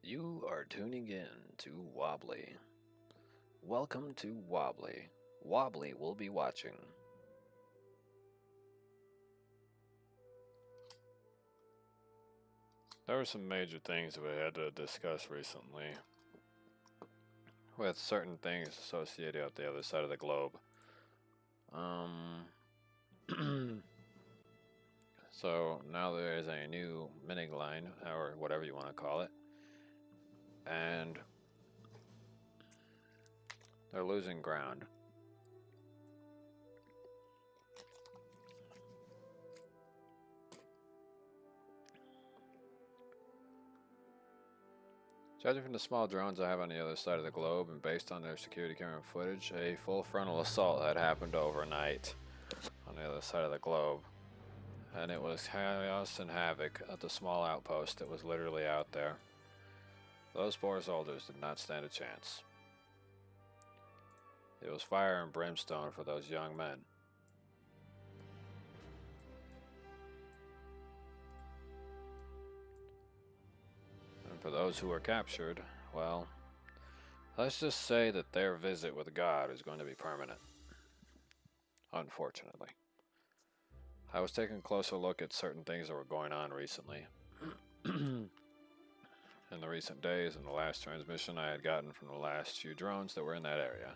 You are tuning in to Wobbly. Welcome to Wobbly. Wobbly will be watching. There were some major things that we had to discuss recently with certain things associated with the other side of the globe. So now there is a new mini line, or whatever you want to call it, and they're losing ground. Judging from the small drones I have on the other side of the globe and based on their security camera footage, a full frontal assault had happened overnight on the other side of the globe. And it was chaos and havoc at the small outpost that was literally out there. Those poor soldiers did not stand a chance. It was fire and brimstone for those young men. And for those who were captured, well, let's just say that their visit with God is going to be permanent. Unfortunately. I was taking a closer look at certain things that were going on recently. In the recent days and the last transmission I had gotten from the last few drones that were in that area.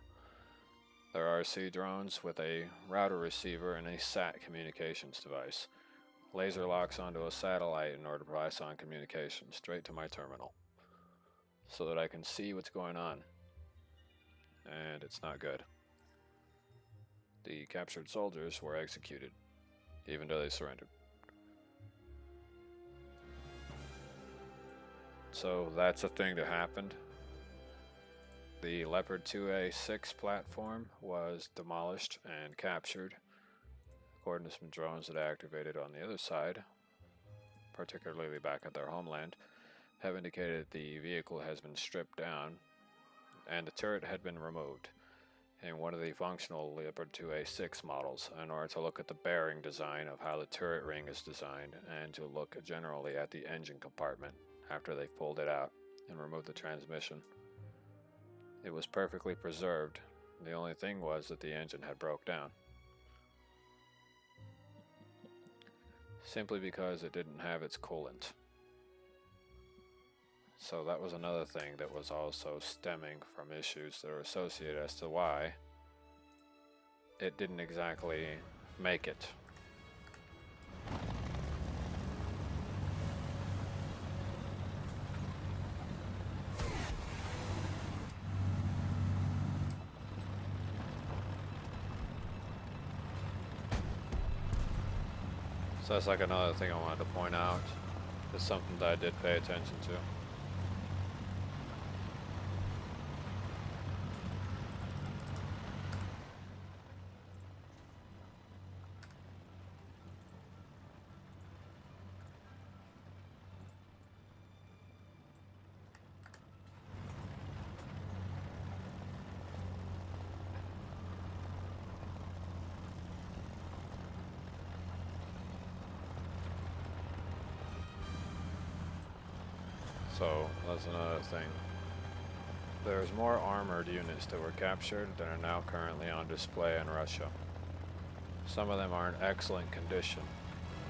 There are RC drones with a router receiver and a SAT communications device. Laser locks onto a satellite in order to pass on communication straight to my terminal, so that I can see what's going on. And it's not good. The captured soldiers were executed, even though they surrendered. So that's a thing that happened. The Leopard 2A6 platform was demolished and captured, according to some drones that activated on the other side, particularly back at their homeland, have indicated the vehicle has been stripped down and the turret had been removed in one of the functional Leopard 2A6 models in order to look at the bearing design of how the turret ring is designed and to look generally at the engine compartment after they've pulled it out and removed the transmission. It was perfectly preserved. The only thing was that the engine had broke down. Simply because it didn't have its coolant. So that was another thing that was also stemming from issues that are associated as to why it didn't exactly make it. So that's like another thing I wanted to point out. It's something that I did pay attention to. So that's another thing. There's more armored units that were captured that are now currently on display in Russia. Some of them are in excellent condition,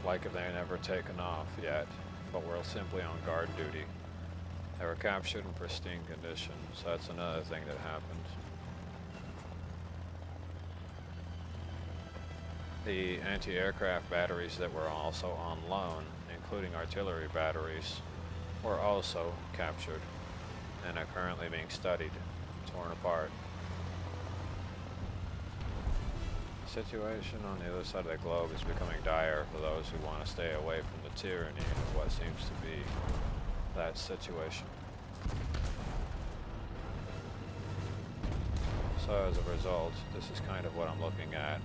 like if they had never taken off yet, but were simply on guard duty. They were captured in pristine condition, so that's another thing that happened. The anti-aircraft batteries that were also on loan, including artillery batteries, were also captured and are currently being studied, torn apart. The situation on the other side of the globe is becoming dire for those who want to stay away from the tyranny of what seems to be that situation. So as a result, this is kind of what I'm looking at.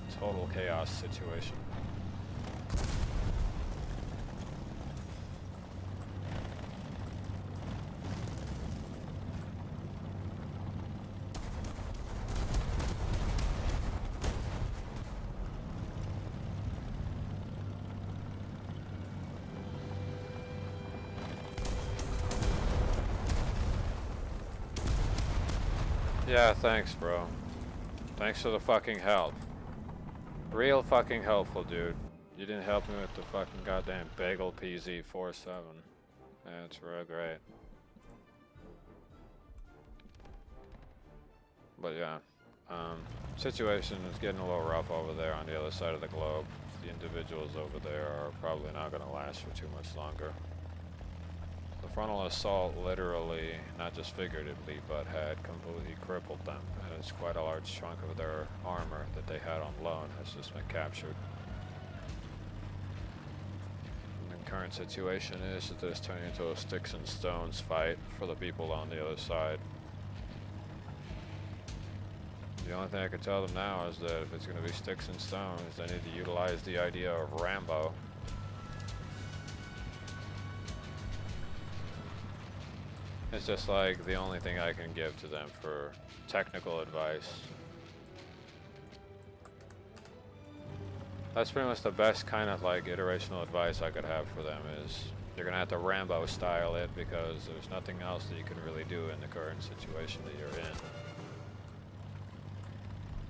A total chaos situation. Yeah, thanks, bro. Thanks for the fucking help. Real fucking helpful, dude. You didn't help me with the fucking goddamn bagel PZ47. That's real great. But yeah, situation is getting a little rough over there on the other side of the globe. The individuals over there are probably not going to last for too much longer. The frontal assault literally, not just figuratively, but had completely crippled them. And it's quite a large chunk of their armor that they had on loan has just been captured. And the current situation is that this turning into a sticks and stones fight for the people on the other side. The only thing I can tell them now is that if it's going to be sticks and stones, they need to utilize the idea of Rambo. It's just like the only thing I can give to them for technical advice. That's pretty much the best kind of like iterational advice I could have for them is you're going to have to Rambo style it because there's nothing else that you can really do in the current situation that you're in.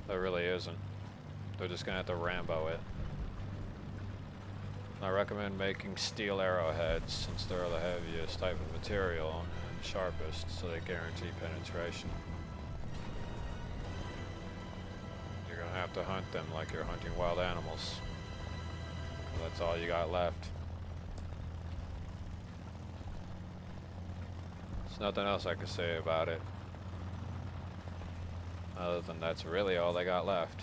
There really isn't. They're just gonna have to Rambo it. I recommend making steel arrowheads since they're the heaviest type of material and sharpest, so they guarantee penetration. You're gonna have to hunt them like you're hunting wild animals. That's all you got left. There's nothing else I can say about it. Other than that's really all they got left.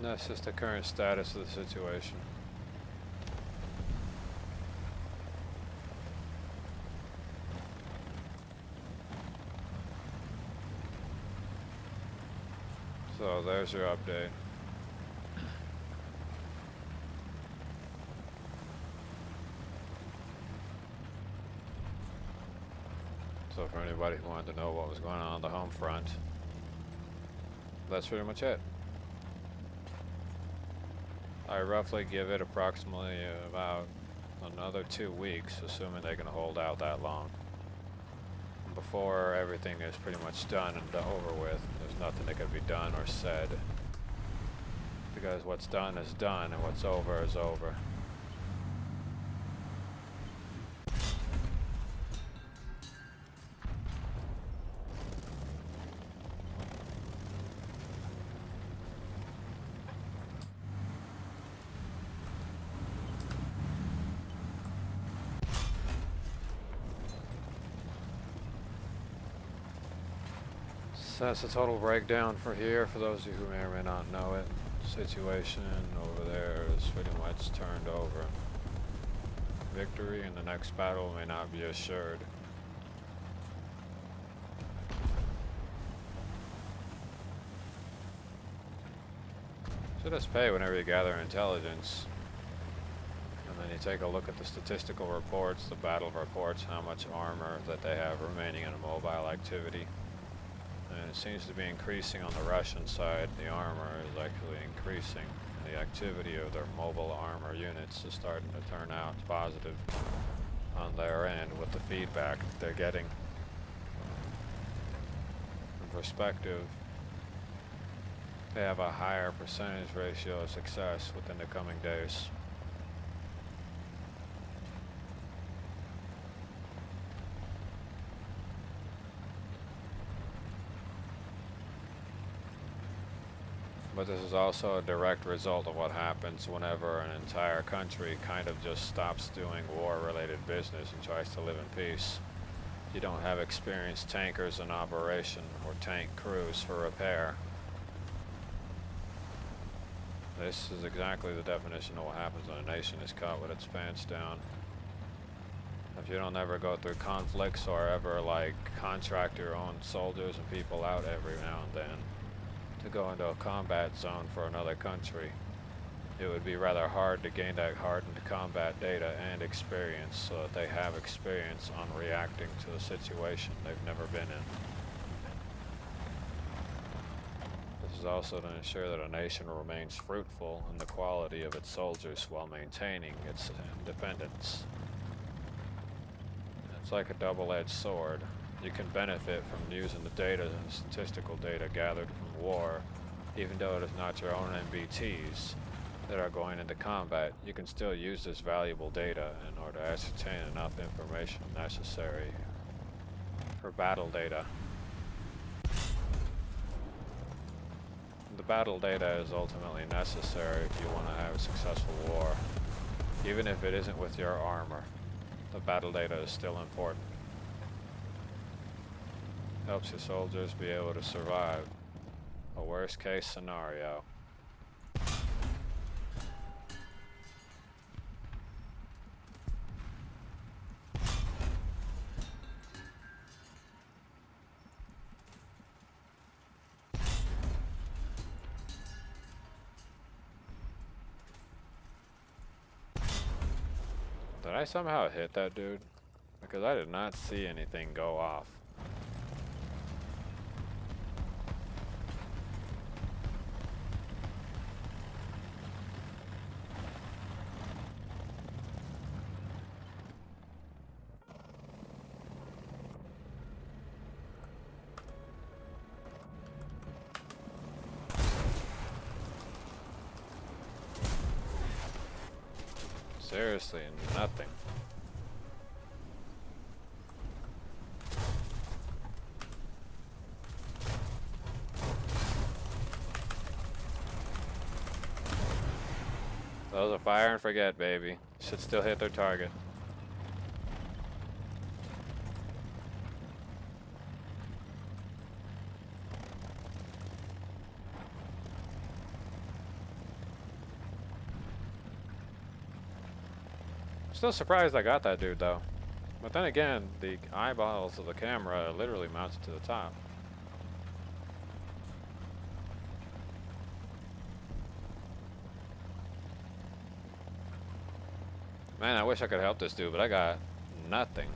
That's just the current status of the situation. So there's your update. So for anybody who wanted to know what was going on the home front, that's pretty much it. I roughly give it approximately about another 2 weeks, assuming they can hold out that long. Before everything is pretty much done and over with, there's nothing that can be done or said. Because what's done is done and what's over is over. So that's the total breakdown for here, for those of you who may or may not know it. Situation over there is pretty much turned over. Victory in the next battle may not be assured. So just pay whenever you gather intelligence. And then you take a look at the statistical reports, the battle reports, how much armor that they have remaining in a mobile activity. And it seems to be increasing on the Russian side. The armor is actually increasing. The activity of their mobile armor units is starting to turn out positive on their end with the feedback they're getting. In perspective, they have a higher percentage ratio of success within the coming days. But this is also a direct result of what happens whenever an entire country kind of just stops doing war-related business and tries to live in peace. You don't have experienced tankers in operation or tank crews for repair. This is exactly the definition of what happens when a nation is caught with its pants down. If you don't ever go through conflicts or ever like contract your own soldiers and people out every now and then to go into a combat zone for another country, it would be rather hard to gain that hardened combat data and experience so that they have experience on reacting to a situation they've never been in. This is also to ensure that a nation remains fruitful in the quality of its soldiers while maintaining its independence. It's like a double-edged sword. You can benefit from using the data and statistical data gathered from war, even though it is not your own MBTs that are going into combat. You can still use this valuable data in order to ascertain enough information necessary for battle data. The battle data is ultimately necessary if you want to have a successful war, even if it isn't with your armor. The battle data is still important. Helps your soldiers be able to survive a worst case scenario. Did I somehow hit that dude? Because I did not see anything go off. Seriously, nothing. Those are fire and forget, baby. Should still hit their target. Still surprised I got that dude though. But then again, the eyeballs of the camera are literally mounted to the top. Man, I wish I could help this dude, but I got nothing.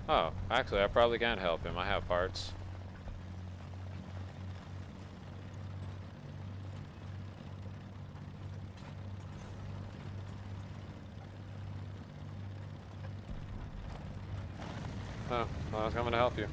Oh, actually, I probably can help him. I have parts. Oh, well, I was coming to help you.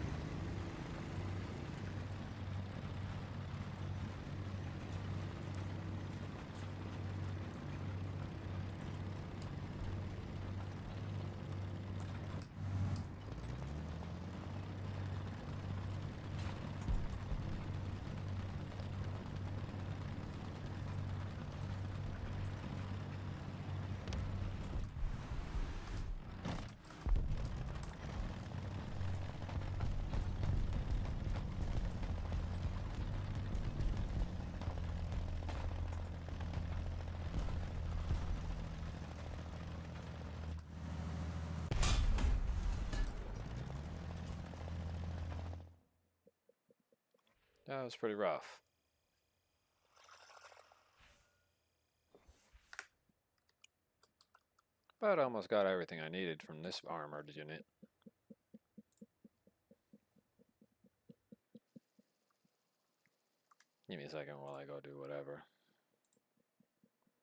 That was pretty rough. But I almost got everything I needed from this armored unit. Give me a second while I go do whatever.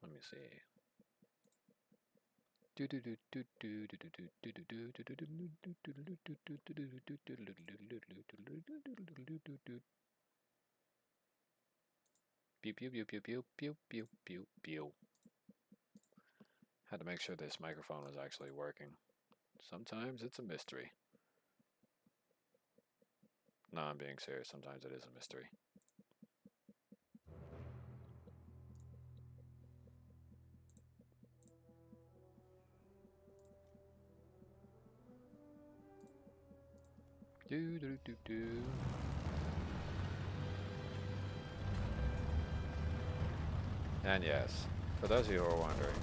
Let me see. Pew pew pew pew pew pew pew pew pew. Had to make sure this microphone was actually working. Sometimes it's a mystery. No, I'm being serious. Sometimes it is a mystery. Do do do do. And yes, for those of you who are wondering,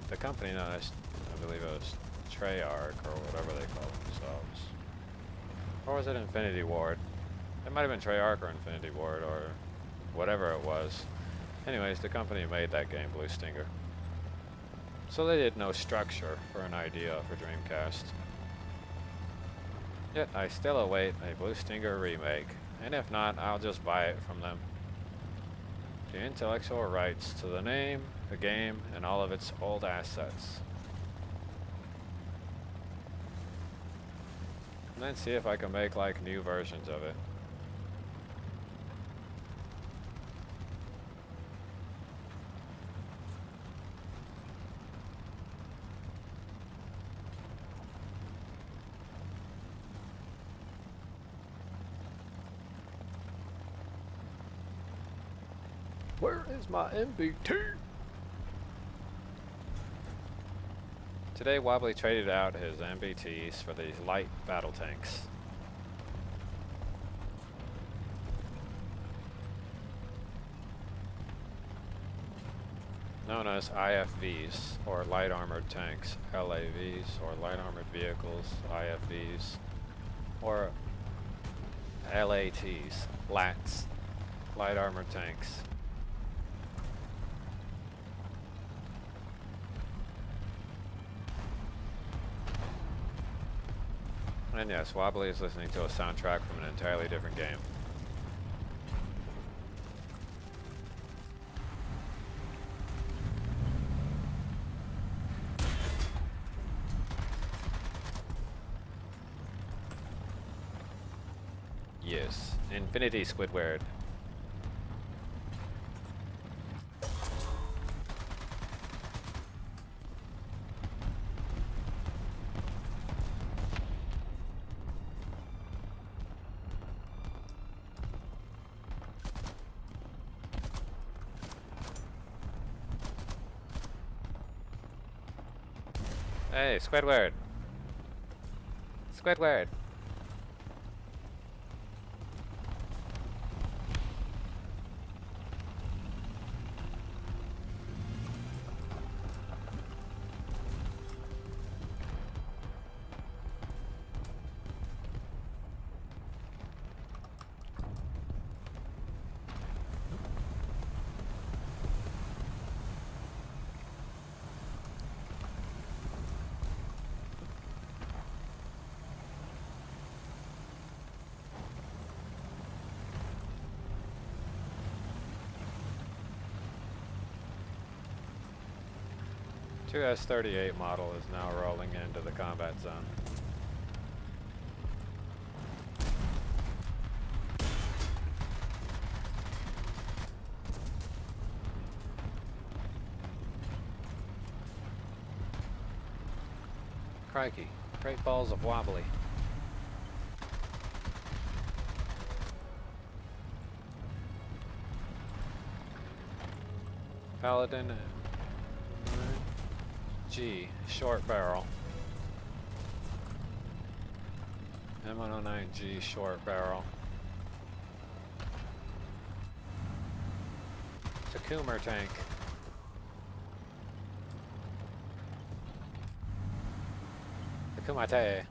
the company known as, I believe it was Treyarch or whatever they call themselves. Or was it Infinity Ward? It might have been Treyarch or Infinity Ward or whatever it was. Anyways, the company made that game, Blue Stinger. So they did no structure for an idea for Dreamcast. Yet I still await a Blue Stinger remake, and if not, I'll just buy it from them. The intellectual rights to the name, the game, and all of its old assets. And then see if I can make like new versions of it. Where is my MBT? Today, Wobbly traded out his MBTs for these light battle tanks. Known as IFVs, or light armored tanks, LAVs, or light armored vehicles, IFVs, or LATs, LATs, light armored tanks. And yes, Wobbly is listening to a soundtrack from an entirely different game. Yes, Infinity Squidward. Hey, Squidward. Squidward. Two S-38 model is now rolling into the combat zone. Crikey, great balls of Wobbly. Paladin G, short barrel. M109G, short barrel. Takumer tank. Takumate.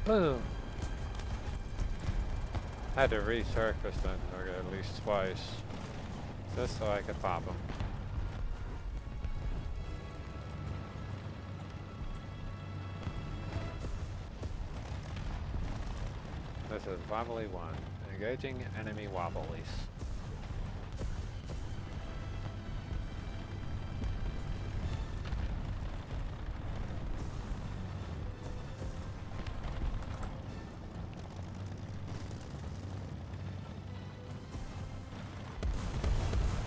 Boom. Had to resurface that target at least twice, just so I could pop him. This is Wobbly 1, engaging enemy Wobblies.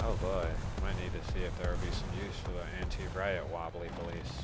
Oh boy, might need to see if there will be some use for the anti-riot Wobbly police.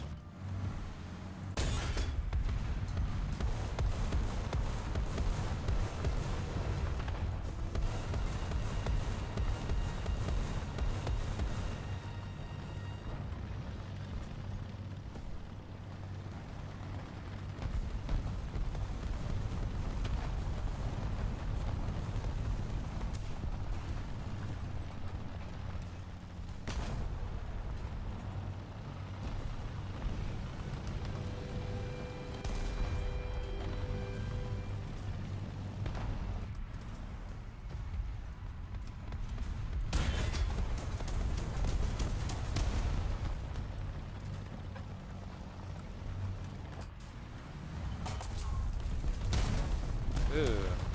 Ooh,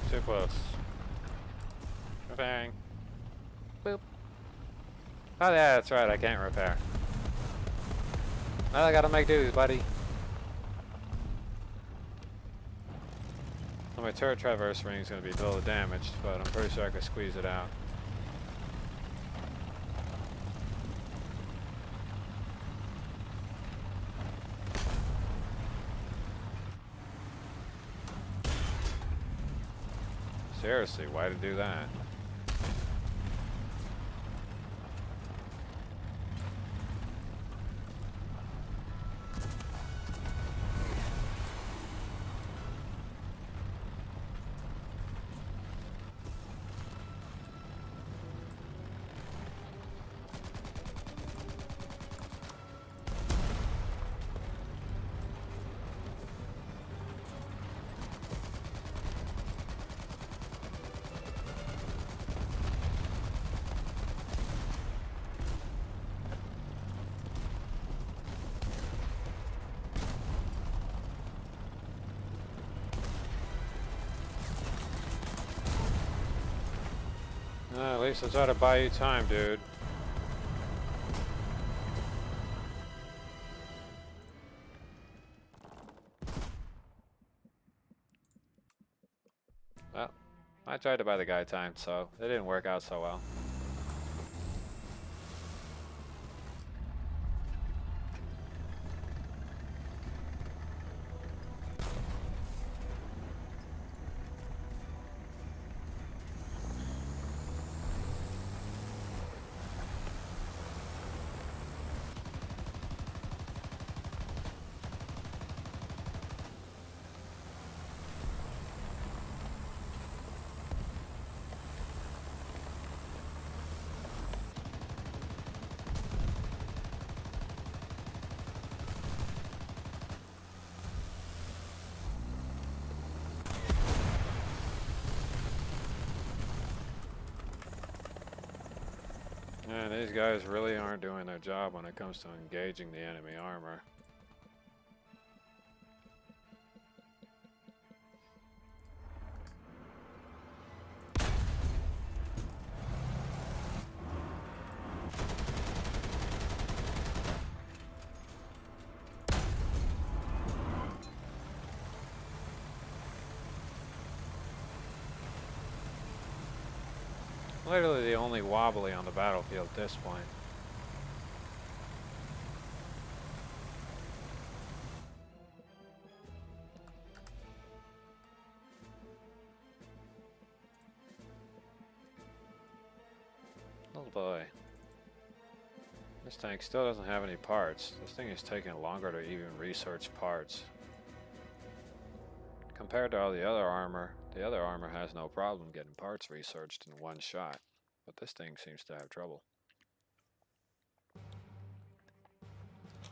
too close. Repairing. Boop. Oh yeah, that's right, I can't repair. Well, I gotta make dues, buddy. Well, my turret traverse ring is gonna be a little damaged, but I'm pretty sure I can squeeze it out. Seriously, why to do that? At least I try to buy you time, dude. Well, I tried to buy the guy time, so it didn't work out so well. Man, these guys really aren't doing their job when it comes to engaging the enemy armor. Literally the only Wobbly on the battlefield at this point. Oh boy. This tank still doesn't have any parts. This thing is taking longer to even research parts. Compared to all the other armor has no problem getting parts researched in one shot. But this thing seems to have trouble. I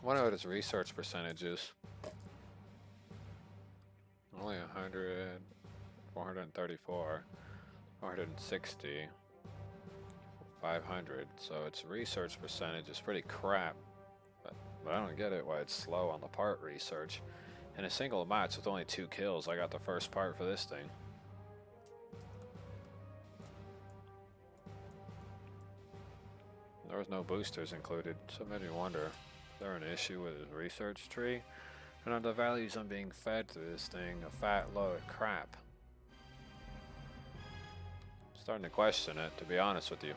wonder what its research percentage is. Only 100, 434, 460, 500. So its research percentage is pretty crap. But I don't get it why it's slow on the part research. In a single match with only 2 kills, I got the first part for this thing. There was no boosters included, so it made me wonder, is there an issue with his research tree? And are the values I'm being fed through this thing a fat load of crap? Starting to question it, to be honest with you.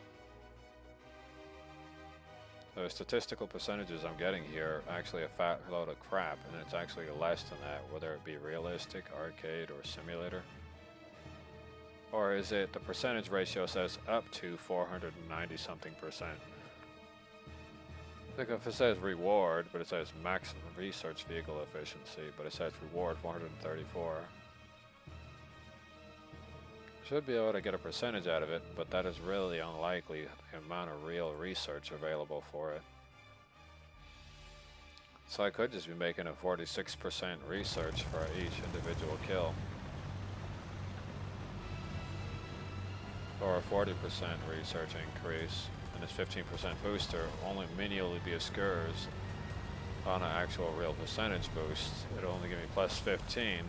The statistical percentages I'm getting here are actually a fat load of crap, and it's actually less than that, whether it be realistic, arcade, or simulator. Or is it the percentage ratio says up to 490 something percent? Like if it says reward, but it says maximum research vehicle efficiency, but it says reward 434. Should be able to get a percentage out of it, but that is really unlikely the amount of real research available for it. So I could just be making a 46% research for each individual kill. Or a 40% research increase, and this 15% booster only minially be on an actual real percentage boost. It'll only give me plus 15,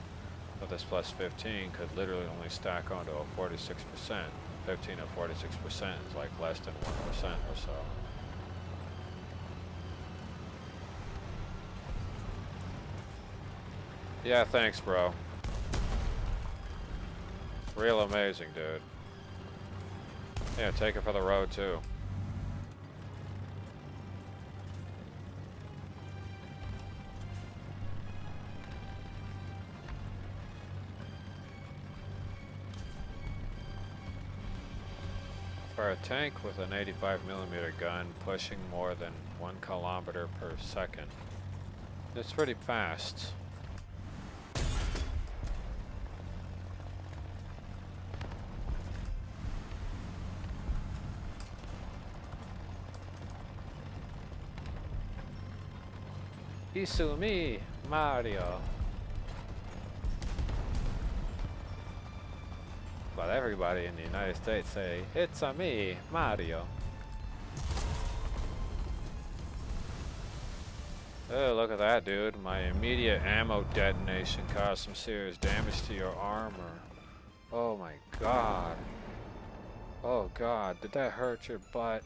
But this plus 15 could literally only stack onto a 46%. 15 of 46% is like less than 1% or so. Yeah, thanks, bro. Real amazing, dude. Yeah, take it for the road, too. For a tank with an 85mm gun pushing more than 1 kilometer per second, it's pretty fast. Isumi Mario. But everybody in the United States say, "It's a me, Mario." Oh, look at that, dude. My immediate ammo detonation caused some serious damage to your armor. Oh my god. Oh god, did that hurt your butt?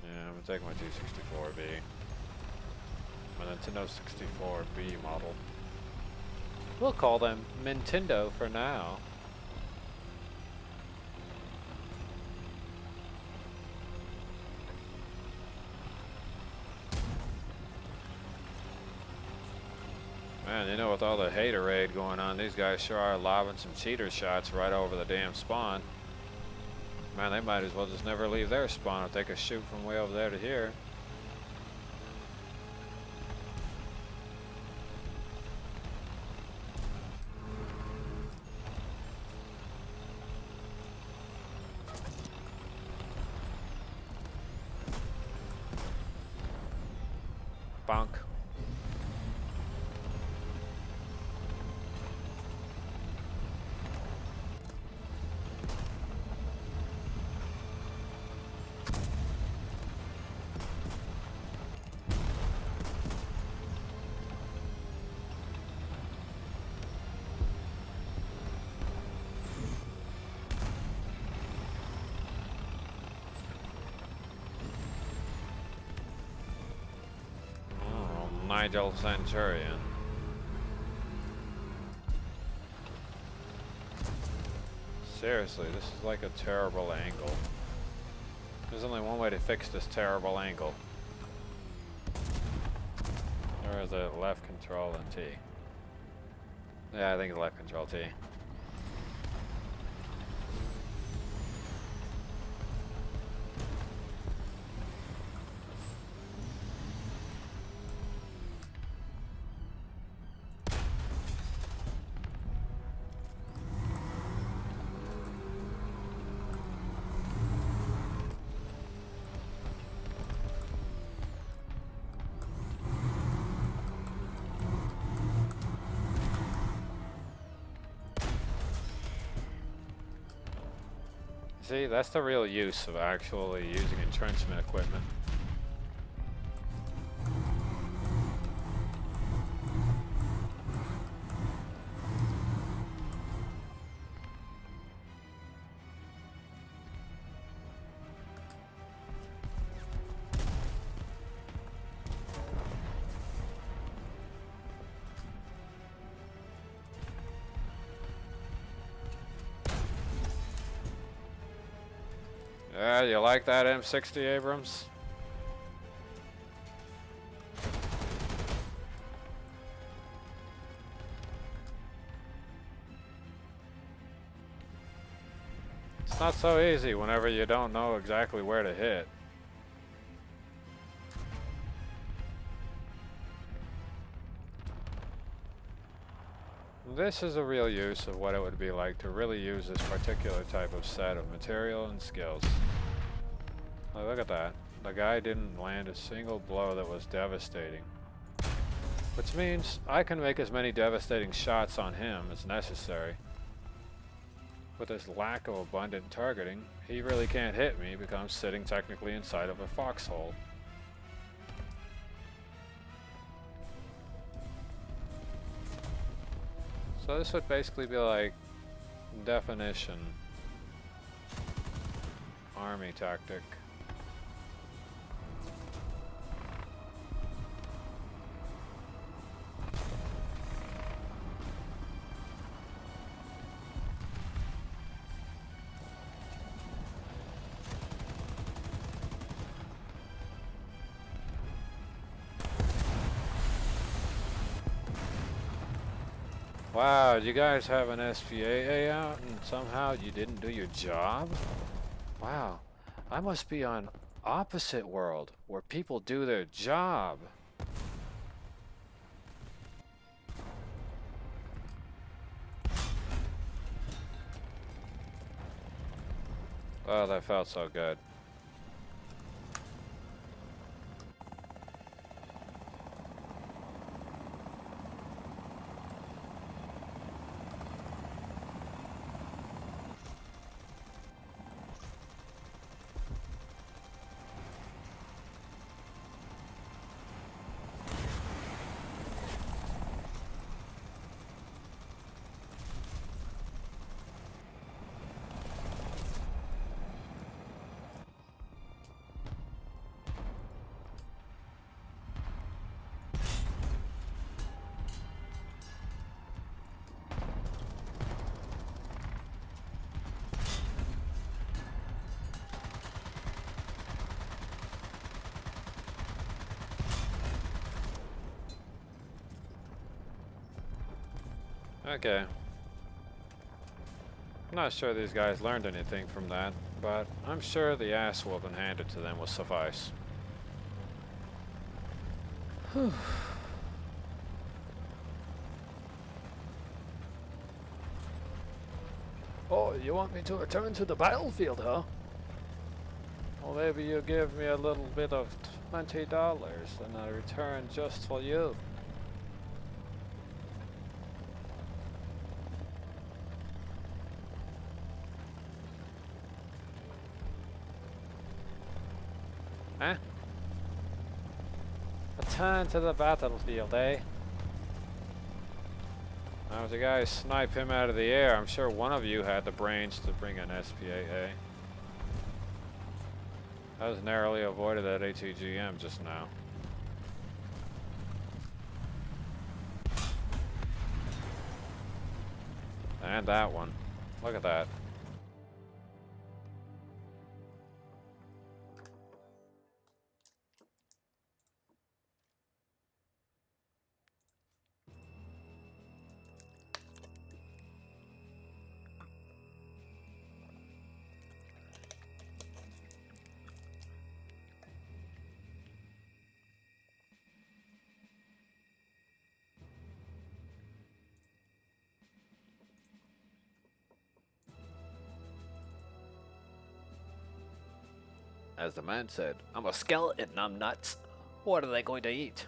Yeah, I'm gonna take my 264B. My Nintendo 64B model. We'll call them Nintendo for now. Man, you know, with all the haterade going on, these guys sure are lobbing some cheater shots right over the damn spawn. Man, they might as well just never leave their spawn if they could shoot from way over there to here. Bonk. Nigel Centurion. Seriously, this is like a terrible angle. There's only one way to fix this terrible angle. Or is it left control and T? Yeah, I think it's left control T. See, that's the real use of actually using entrenchment equipment. Yeah, you like that M60, Abrams? It's not so easy whenever you don't know exactly where to hit. This is a real use of what it would be like to really use this particular type of set of material and skills. Oh, look at that. The guy didn't land a single blow that was devastating. Which means I can make as many devastating shots on him as necessary. With this lack of abundant targeting, he really can't hit me because I'm sitting technically inside of a foxhole. So this would basically be like definition army tactic. Wow, you guys have an SPAA out and somehow you didn't do your job? Wow, I must be on opposite world where people do their job. Oh, that felt so good. Okay. I'm not sure these guys learned anything from that, but I'm sure the ass whooping handed to them will suffice. Whew. Oh, you want me to return to the battlefield, huh? Well, maybe you give me a little bit of $20 and I return just for you. Huh? Return to the battlefield, eh? Now, as the guys snipe him out of the air, I'm sure one of you had the brains to bring an SPAA. I was narrowly avoided that ATGM just now. And that one. Look at that. As the man said, I'm a skeleton, I'm nuts. What are they going to eat?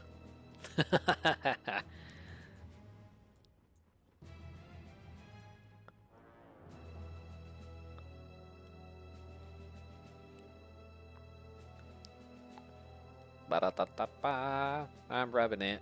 Ba-da-da-da-ba. I'm rubbing it.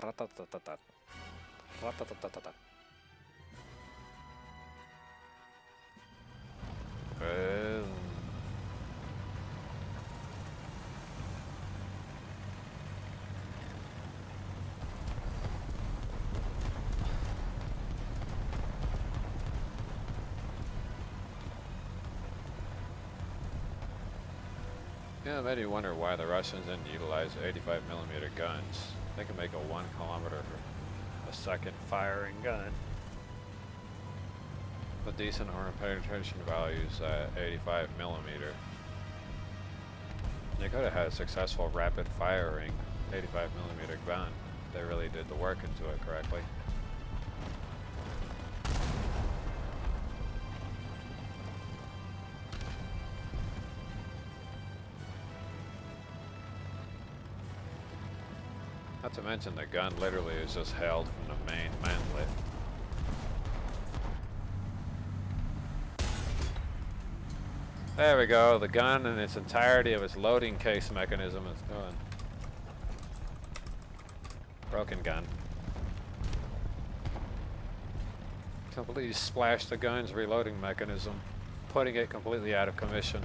Ratatatat. Ratatatat. Yeah, it made me wonder why the Russians didn't utilize 85mm guns. They can make a 1 kilometer a second firing gun. With decent armor penetration values at 85mm. They could have had a successful rapid firing 85mm gun. They really did the work into it correctly. Not to mention the gun literally is just held from the main mantlet. There we go, the gun in its entirety of its loading case mechanism is gone. Broken gun. Completely splashed the gun's reloading mechanism, putting it completely out of commission.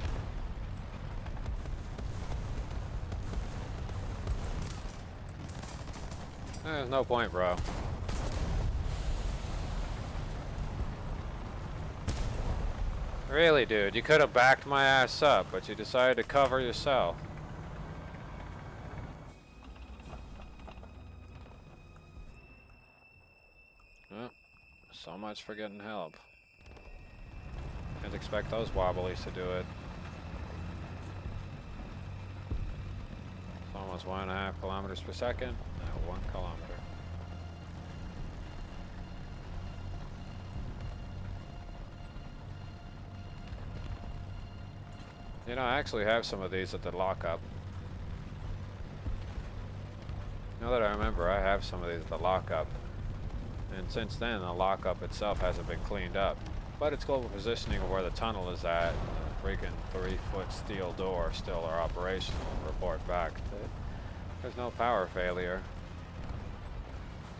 There's no point, bro. Really, dude, you could have backed my ass up, but you decided to cover yourself. Well, so much for getting help. Can't expect those wobblies to do it. It's almost 1.5 kilometers per second. Now 1 kilometer. You know, I actually have some of these at the lockup. Now that I remember, I have some of these at the lockup. And since then, the lockup itself hasn't been cleaned up. But its global positioning of where the tunnel is at, the freaking 3-foot steel door still are operational. Report back. There's no power failure.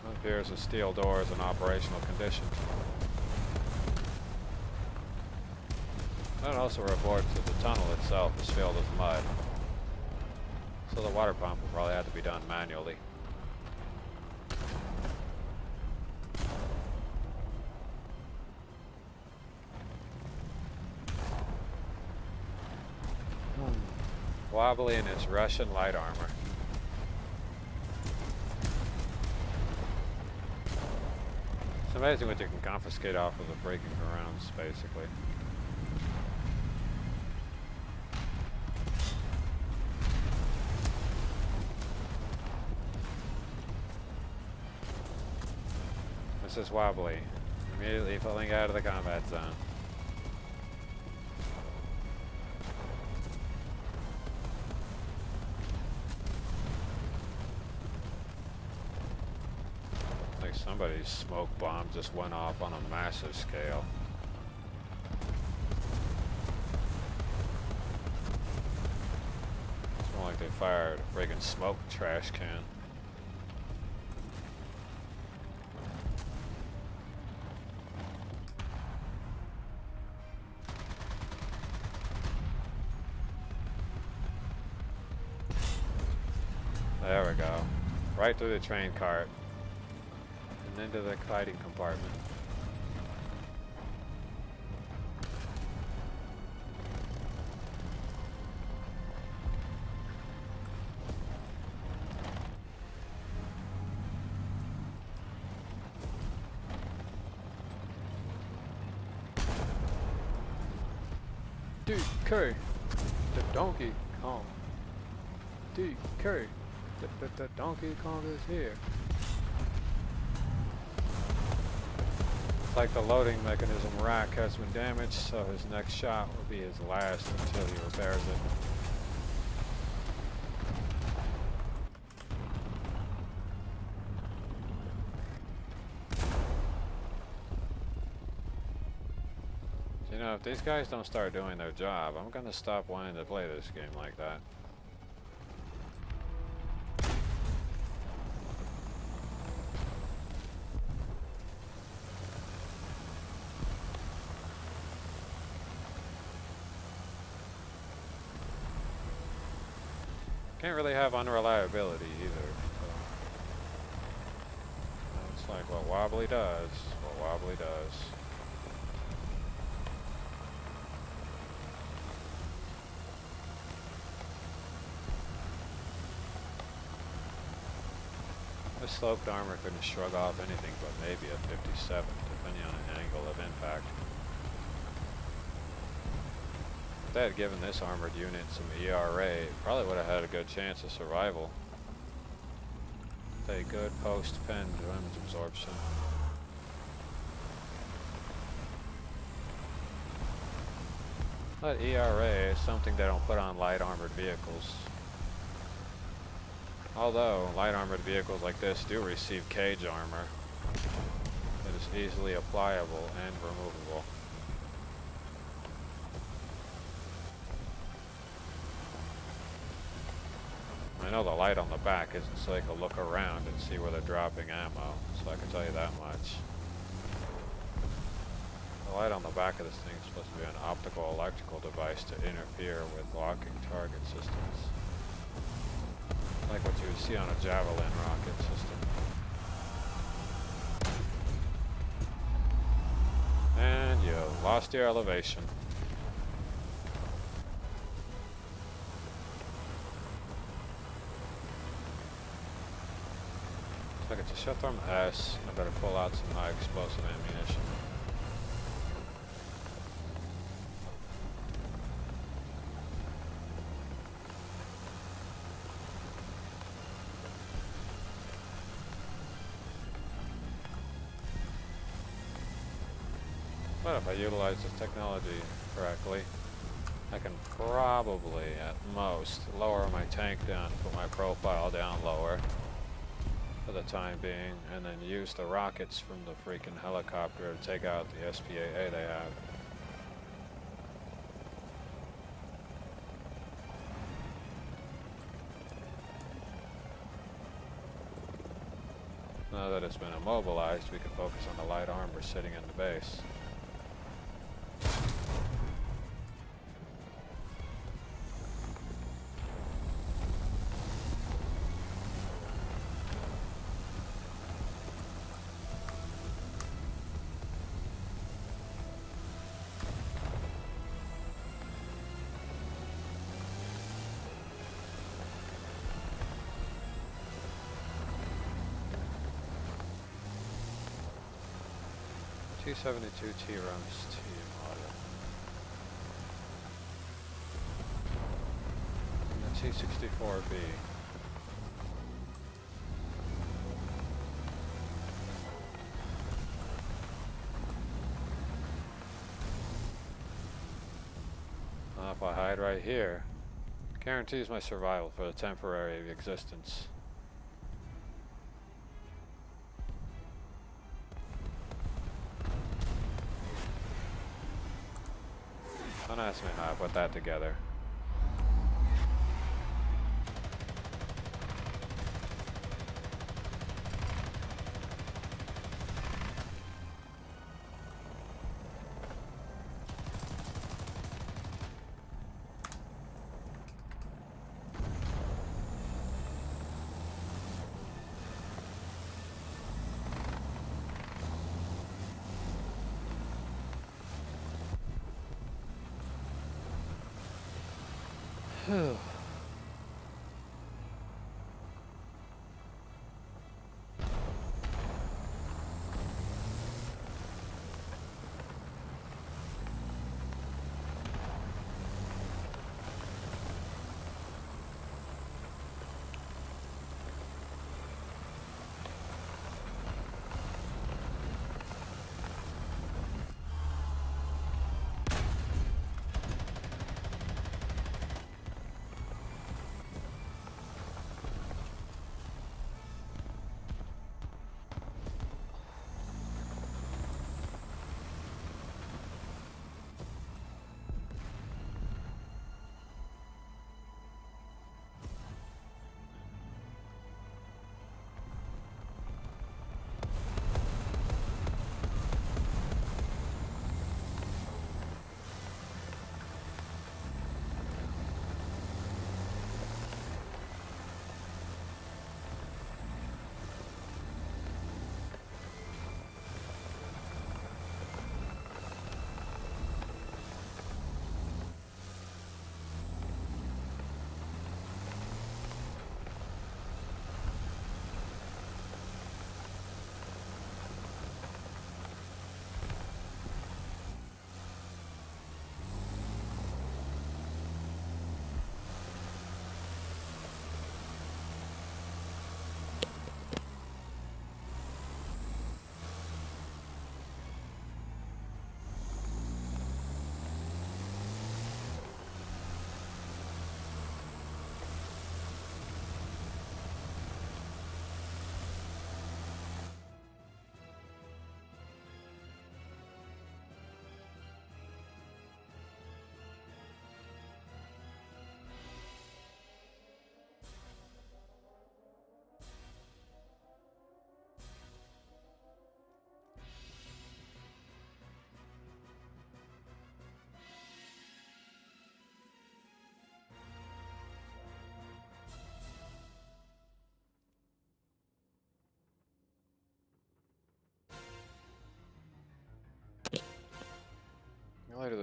It appears the steel door is in operational condition. That also reports that the tunnel itself is filled with mud. So the water pump will probably have to be done manually. Wobbly in his Russian light armor. It's amazing what you can confiscate off of the breaking rounds, basically. This is Wobbly, immediately pulling out of the combat zone. Like somebody's smoke bomb just went off on a massive scale. It's more like they fired a friggin' smoke trash can. There we go. Right through the train cart. And into the hiding compartment. DK, the Donkey Kong. DK. The Donkey Kong is here. It's like the loading mechanism rack has been damaged, so his next shot will be his last until he repairs it. You know, if these guys don't start doing their job, I'm gonna stop wanting to play this game like that. Can't really have unreliability either. So. It's like what Wobbly does, what Wobbly does. This sloped armor couldn't shrug off anything but maybe a 57, depending on an angle of impact. If they had given this armored unit some ERA, it probably would have had a good chance of survival. A good post-pen damage absorption. But ERA is something they don't put on light armored vehicles. Although light armored vehicles like this do receive cage armor that is easily applicable and removable. I know the light on the back is so I can look around and see where they're dropping ammo, so I can tell you that much. The light on the back of this thing is supposed to be an optical electrical device to interfere with locking target systems. Like what you would see on a Javelin rocket system. And you lost your elevation. Look, it's a Shotgun S. I better pull out some high explosive ammunition. But if I utilize this technology correctly, I can probably, at most, lower my tank down, put my profile down lower for the time being, and then use the rockets from the freaking helicopter to take out the SPAA they have. Now that it's been immobilized, we can focus on the light armor sitting in the base. T-72 T-Rums T model. And the T-64B. If I hide right here, guarantees my survival for the temporary existence. Don't ask me how I put that together. Phew.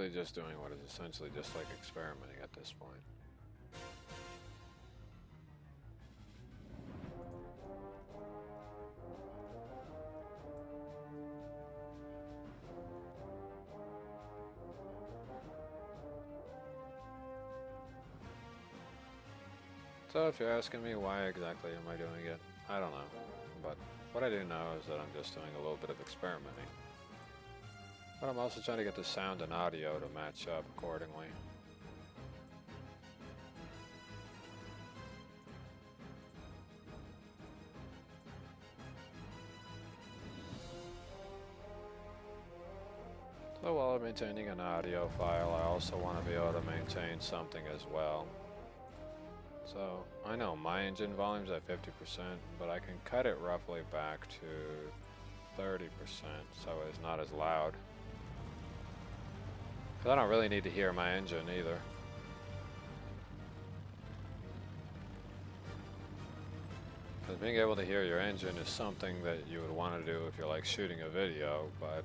basically just doing what is essentially just like experimenting at this point. So if you're asking me why exactly am I doing it, I don't know. But what I do know is that I'm just doing a little bit of experimenting. But I'm also trying to get the sound and audio to match up accordingly. So while I'm maintaining an audio file, I also want to be able to maintain something as well. So I know my engine volume's at 50%, but I can cut it roughly back to 30% so it's not as loud. Because I don't really need to hear my engine either. Because being able to hear your engine is something that you would want to do if you're like shooting a video, but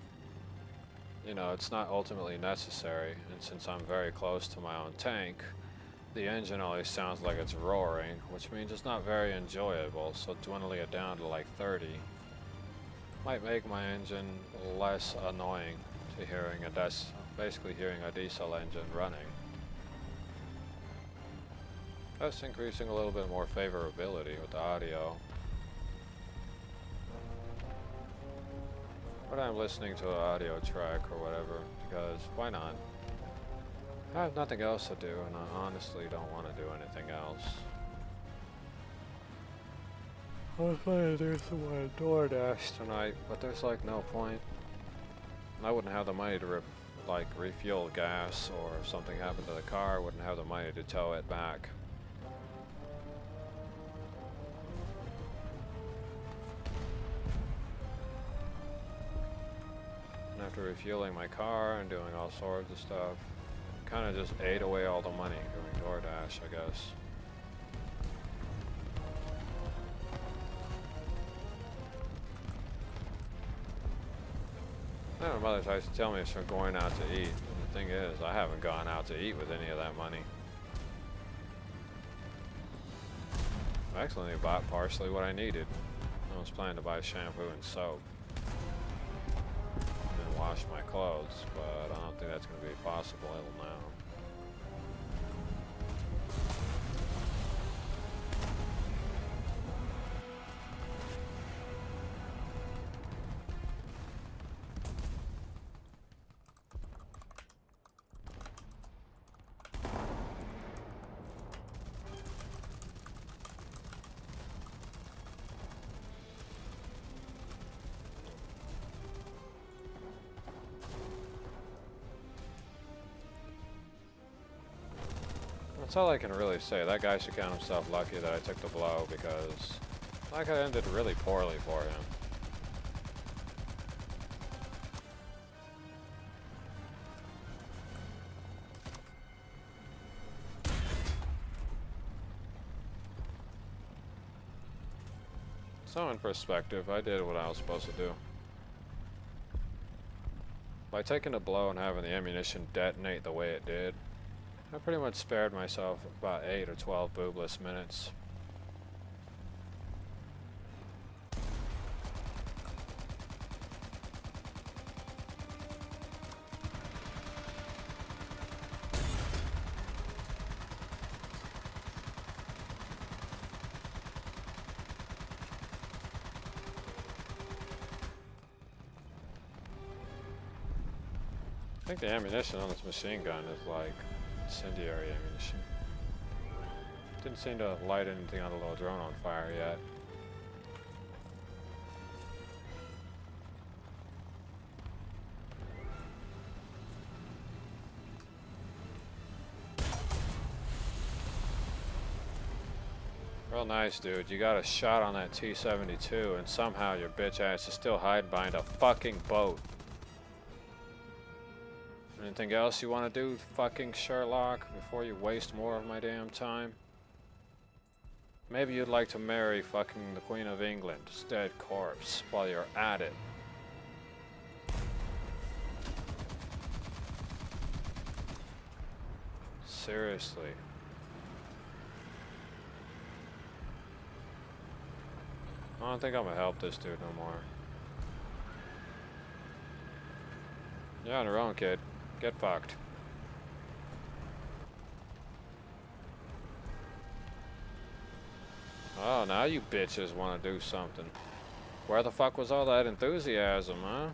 you know, it's not ultimately necessary. And since I'm very close to my own tank, the engine always sounds like it's roaring, which means it's not very enjoyable, so dwindling it down to like 30 might make my engine less annoying to hearing basically hearing a diesel engine running. Thus increasing a little bit more favorability with the audio. When I'm listening to an audio track or whatever, because why not? I have nothing else to do, and I honestly don't want to do anything else. I was planning to do some DoorDash tonight, but there's like no point. I wouldn't have the money to refuel gas, or if something happened to the car, I wouldn't have the money to tow it back. And after refueling my car and doing all sorts of stuff, kind of just ate away all the money doing DoorDash, I guess. My mother tries to tell me it's from going out to eat. And the thing is, I haven't gone out to eat with any of that money. I actually bought partially what I needed. I was planning to buy shampoo and soap. And wash my clothes, but I don't think that's going to be possible now. That's all I can really say. That guy should count himself lucky that I took the blow, because I could have ended really poorly for him. So in perspective, I did what I was supposed to do. By taking the blow and having the ammunition detonate the way it did, I pretty much spared myself about 8 or 12 boobless minutes. I think the ammunition on this machine gun is like incendiary ammunition. Didn't seem to light anything on the little drone on fire yet. Real nice, dude. You got a shot on that T-72 and somehow your bitch ass is still hiding behind a fucking boat. Anything else you want to do, fucking Sherlock, before you waste more of my damn time? Maybe you'd like to marry fucking the Queen of England's dead corpse while you're at it. Seriously. I don't think I'm gonna help this dude no more. You're on your own, kid. Get fucked. Oh, now you bitches want to do something. Where the fuck was all that enthusiasm, huh?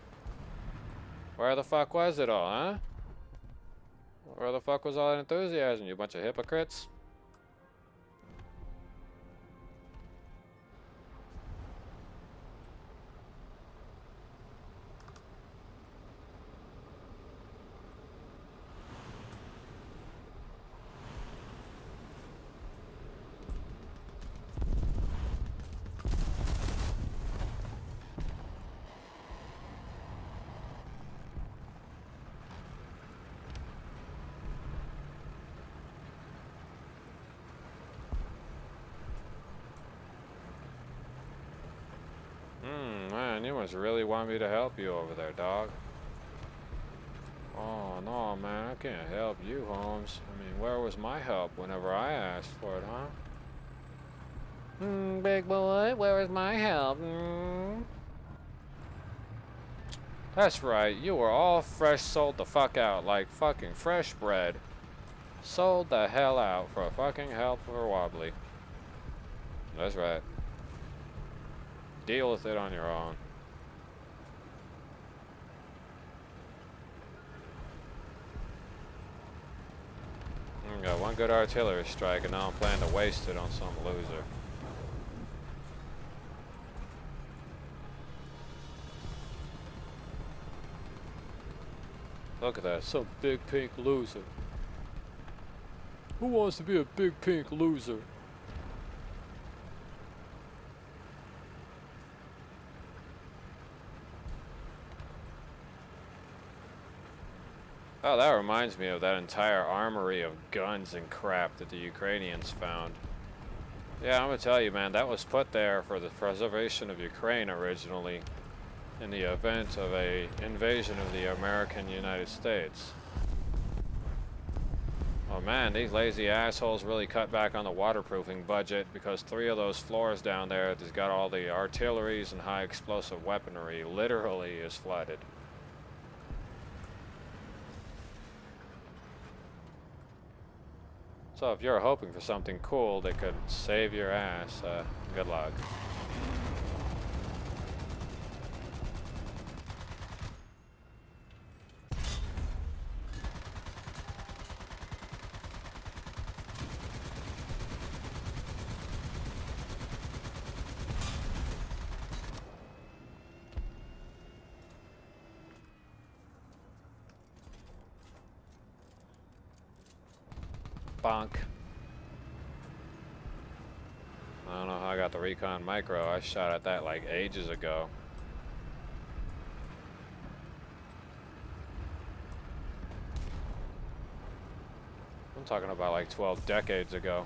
Where the fuck was it all, huh? Where the fuck was all that enthusiasm, you bunch of hypocrites? Man, you must really want me to help you over there, dog. Oh, no, man, I can't help you, Holmes. I mean, where was my help whenever I asked for it, huh? Big boy, where is my help? That's right, you were all fresh sold the fuck out, like fucking fresh bread. Sold the hell out for fucking help for Wobbly. That's right. Deal with it on your own. Got one good artillery strike, and now I'm planning to waste it on some loser. Look at that, some big pink loser. Who wants to be a big pink loser? Oh, that reminds me of that entire armory of guns and crap that the Ukrainians found. Yeah, I'm gonna tell you, man, that was put there for the preservation of Ukraine originally, in the event of a invasion of the American United States. Oh man, these lazy assholes really cut back on the waterproofing budget because 3 of those floors down there that's got all the artilleries and high explosive weaponry literally is flooded. So if you're hoping for something cool that could save your ass, good luck. Bonk. I don't know how I got the Recon Micro. I shot at that like ages ago. I'm talking about like 12 decades ago.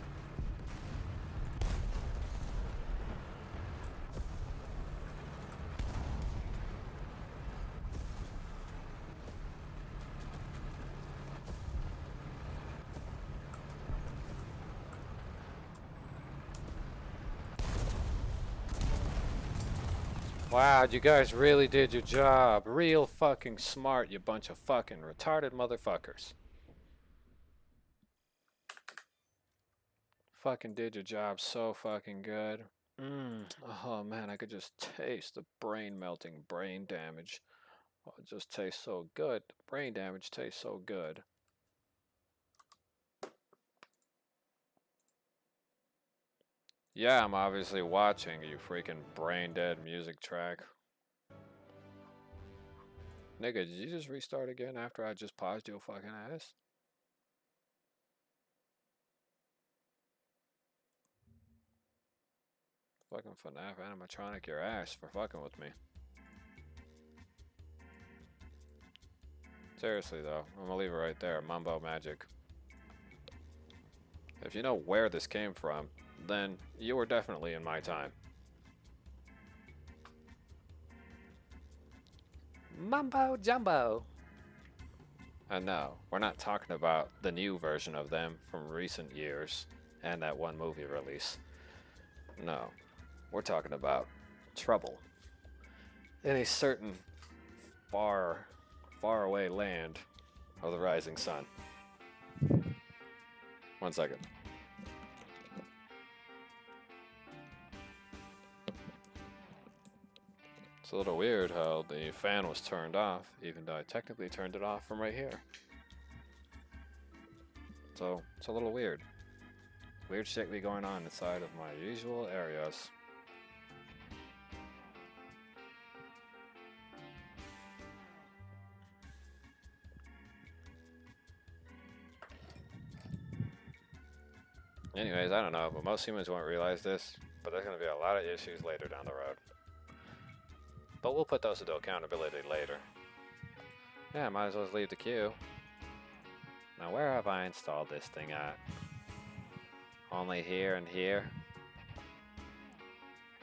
Wow, you guys really did your job. Real fucking smart, you bunch of fucking retarded motherfuckers. Fucking did your job so fucking good. Oh man, I could just taste the brain melting brain damage. Oh, it just tastes so good. The brain damage tastes so good. Yeah, I'm obviously watching, you freaking brain dead music track. Nigga, did you just restart again after I just paused your fucking ass? Fucking FNAF animatronic your ass for fucking with me. Seriously though, I'm gonna leave it right there, Mumbo Magic. If you know where this came from, then you were definitely in my time. Mumbo Jumbo. And no, we're not talking about the new version of them from recent years and that one movie release. No, we're talking about trouble in a certain far, far away land of the rising sun. 1 second. It's a little weird how the fan was turned off, even though I technically turned it off from right here. So, it's a little weird. Weird shit be going on inside of my usual areas. Anyways, I don't know, but most humans won't realize this, but there's going to be a lot of issues later down the road. But we'll put those into accountability later. Yeah, might as well leave the queue. Now where have I installed this thing at? Only here and here?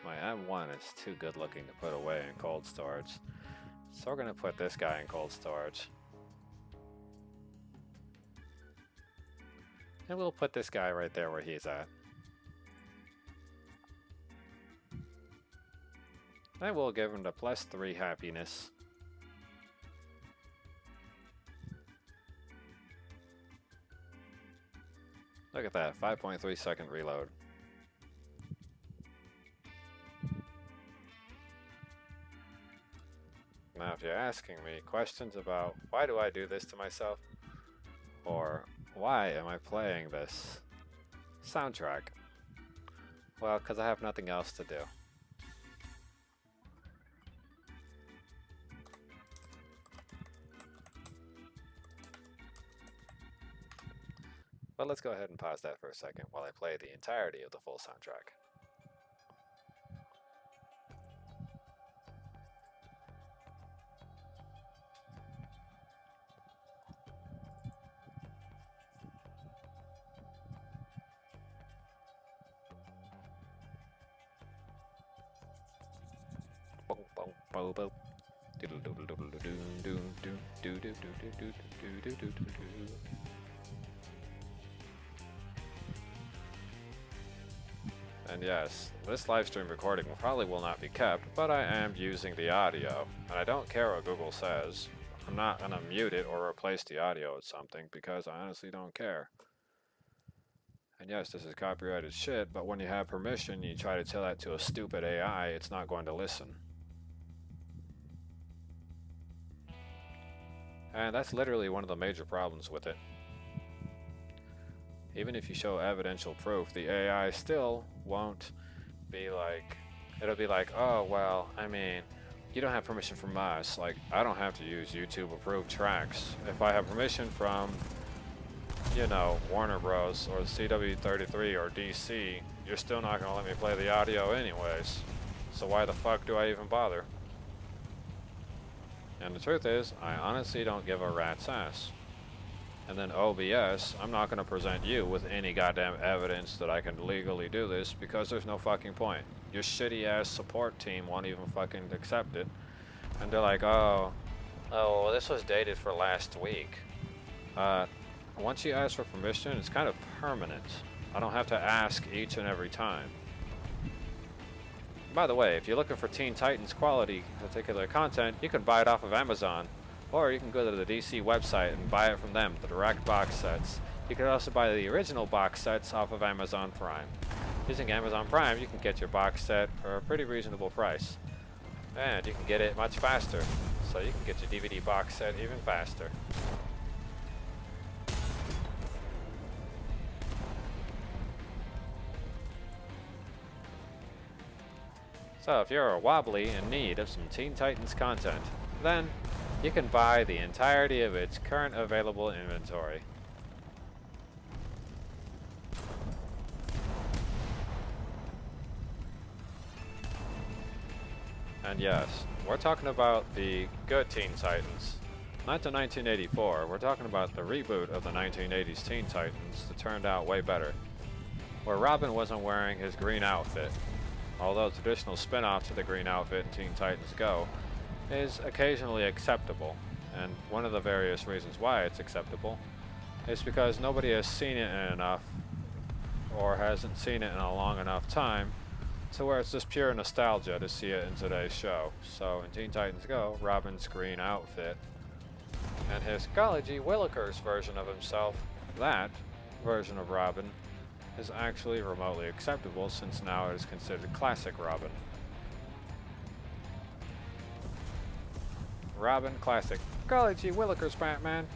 My M1 is too good looking to put away in cold storage. So we're going to put this guy in cold storage. And we'll put this guy right there where he's at. And we'll give him the +3 happiness. Look at that, 5.3 second reload. Now if you're asking me questions about why do I do this to myself, or why am I playing this soundtrack? Well, because I have nothing else to do. But let's go ahead and pause that for a second while I play the entirety of the full soundtrack. And yes, this live stream recording probably will not be kept, but I am using the audio, and I don't care what Google says. I'm not gonna mute it or replace the audio with something because I honestly don't care. And yes, this is copyrighted shit, but when you have permission, you try to tell that to a stupid AI, it's not going to listen. And that's literally one of the major problems with it. Even if you show evidential proof, the AI still won't be like, it'll be like, oh, well, I mean, you don't have permission from us. Like, I don't have to use YouTube approved tracks. If I have permission from, you know, Warner Bros. Or CW33 or DC, you're still not going to let me play the audio anyways. So why the fuck do I even bother? And the truth is, I honestly don't give a rat's ass. And then OBS, I'm not going to present you with any goddamn evidence that I can legally do this because there's no fucking point. Your shitty ass support team won't even fucking accept it. And they're like, oh, well, this was dated for last week. Once you ask for permission, it's kind of permanent. I don't have to ask each and every time. By the way, if you're looking for Teen Titans quality particular content, you can buy it off of Amazon. Or you can go to the DC website and buy it from them, the direct box sets. You can also buy the original box sets off of Amazon Prime. Using Amazon Prime, you can get your box set for a pretty reasonable price. And you can get it much faster. So you can get your DVD box set even faster. So if you're a Wobbly in need of some Teen Titans content, then you can buy the entirety of its current available inventory. And yes, we're talking about the good Teen Titans. Not the 1984, we're talking about the reboot of the 1980s Teen Titans that turned out way better. Where Robin wasn't wearing his green outfit. Although traditional spin-off to the green outfit in Teen Titans Go is occasionally acceptable, and one of the various reasons why it's acceptable is because nobody has seen it enough, or hasn't seen it in a long enough time, to where it's just pure nostalgia to see it in today's show. So in Teen Titans Go, Robin's green outfit and his golly gee Willikers version of himself, that version of Robin, is actually remotely acceptable, since now it is considered classic Robin. Robin classic. Golly gee Willikers, Batman.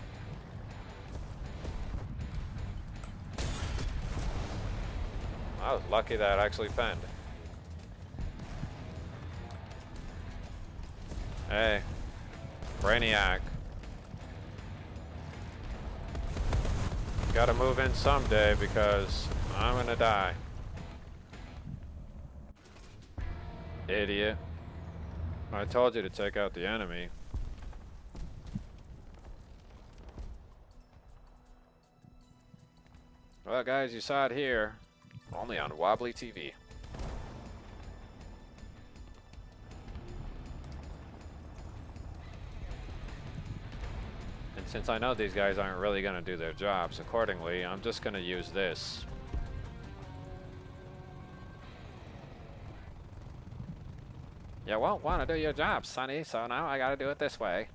I was lucky that I actually penned. Hey, Brainiac. Gotta move in someday because I'm gonna die. Idiot. I told you to take out the enemy. Well, guys, you saw it here. Only on Wobbly TV. And since I know these guys aren't really going to do their jobs, accordingly, I'm just going to use this. You won't want to do your job, Sonny, so now I got to do it this way.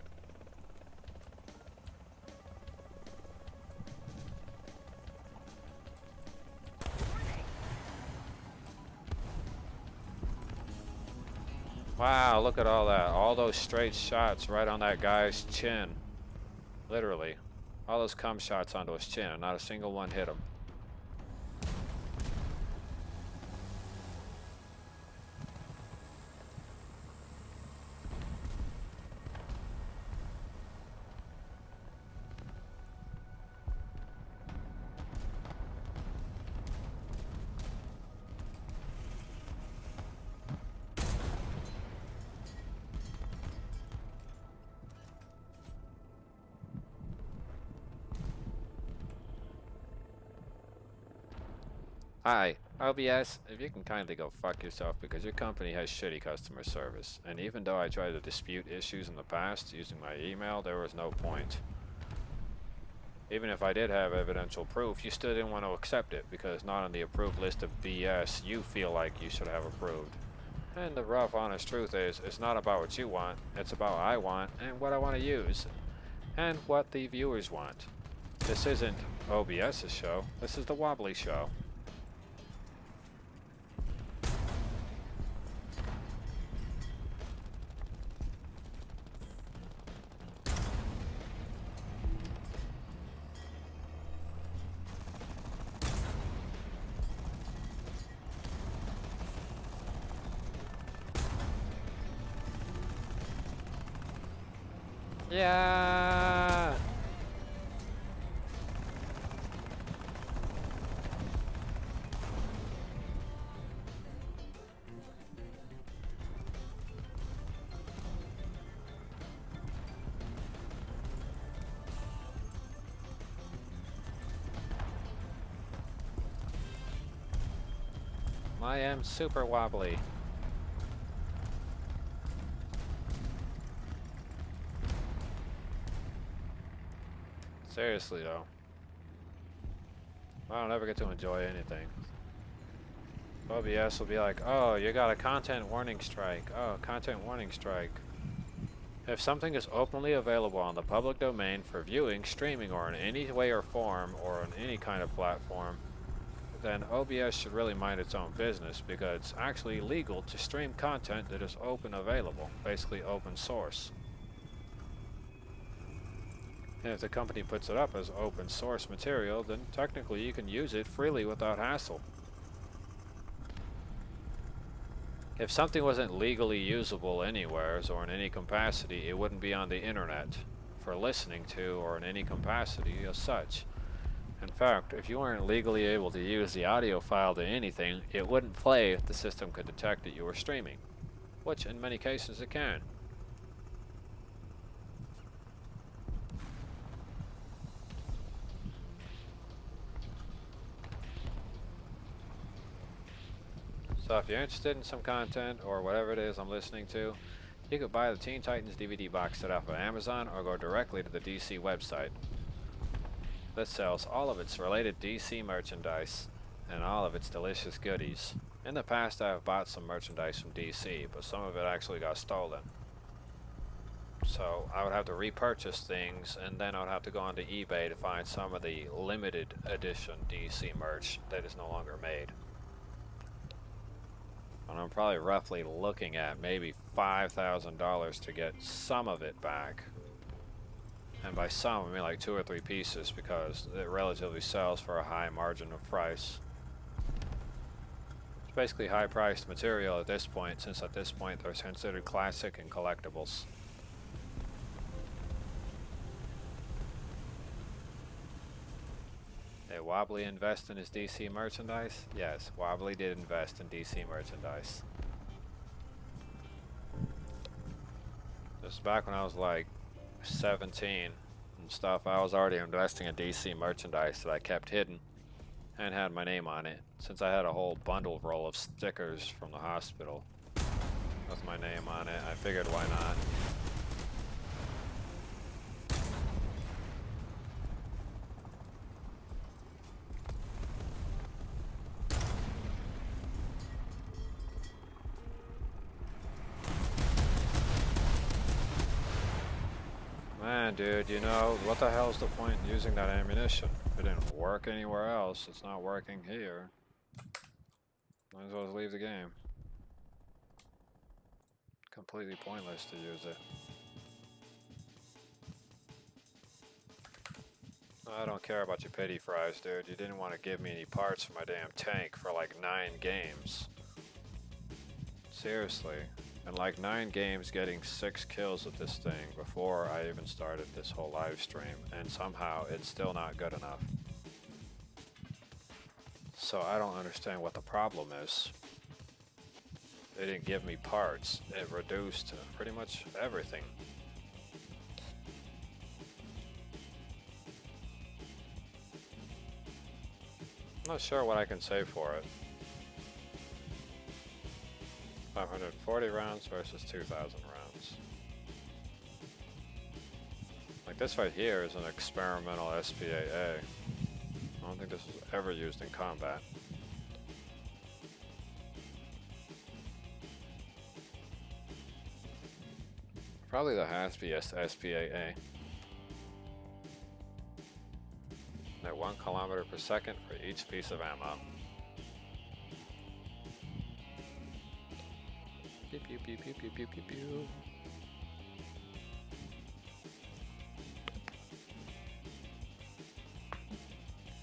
Wow, look at all that. All those straight shots right on that guy's chin. Literally. All those cum shots onto his chin, and not a single one hit him. Hi, OBS, if you can kindly go fuck yourself because your company has shitty customer service. And even though I tried to dispute issues in the past using my email, there was no point. Even if I did have evidential proof, you still didn't want to accept it because not on the approved list of BS you feel like you should have approved. And the rough, honest truth is, it's not about what you want, it's about what I want and what I want to use. And what the viewers want. This isn't OBS's show, this is the Wobbly show. Yeah. I am super wobbly. Seriously though, I don't ever get to enjoy anything. OBS will be like, oh, you got a content warning strike. Oh, content warning strike. If something is openly available on the public domain for viewing, streaming, or in any way or form, or on any kind of platform, then OBS should really mind its own business, because it's actually legal to stream content that is open available, basically open source. And if the company puts it up as open source material, then technically you can use it freely without hassle. If something wasn't legally usable anywheres or in any capacity, it wouldn't be on the internet for listening to or in any capacity as such. In fact, if you weren't legally able to use the audio file to anything, it wouldn't play if the system could detect that you were streaming, which in many cases it can. So if you're interested in some content or whatever it is I'm listening to, You could buy the Teen Titans DVD box set off of Amazon or go directly to the DC website. This sells all of its related DC merchandise and all of its delicious goodies. In the past, I have bought some merchandise from DC, but some of it actually got stolen. So I would have to repurchase things, and then I would have to go onto eBay to find some of the limited edition DC merch that is no longer made. And I'm probably roughly looking at maybe $5,000 to get some of it back. And by some, I mean like 2 or 3 pieces, because it relatively sells for a high margin of price. It's basically high-priced material at this point, since at this point they're considered classic and collectibles. Did Wobbly invest in his DC merchandise? Yes, Wobbly did invest in DC merchandise. This is back when I was like 17 and stuff. I was already investing in DC merchandise that I kept hidden and had my name on it, since I had a whole bundle roll of stickers from the hospital with my name on it. I figured, why not? Man, dude, you know, what the hell's the point in using that ammunition? It didn't work anywhere else. It's not working here. Might as well just leave the game. Completely pointless to use it. I don't care about your pity fries, dude. You didn't want to give me any parts for my damn tank for like 9 games. Seriously. And like 9 games, getting 6 kills with this thing before I even started this whole live stream, and somehow it's still not good enough. So I don't understand what the problem is. They didn't give me parts. It reduced pretty much everything. I'm not sure what I can say for it. 540 rounds versus 2,000 rounds. Like this right here is an experimental SPAA. I don't think this was ever used in combat. Probably the happiest SPAA. At 1 kilometer per second for each piece of ammo. Pew pew pew pew pew pew pew pew.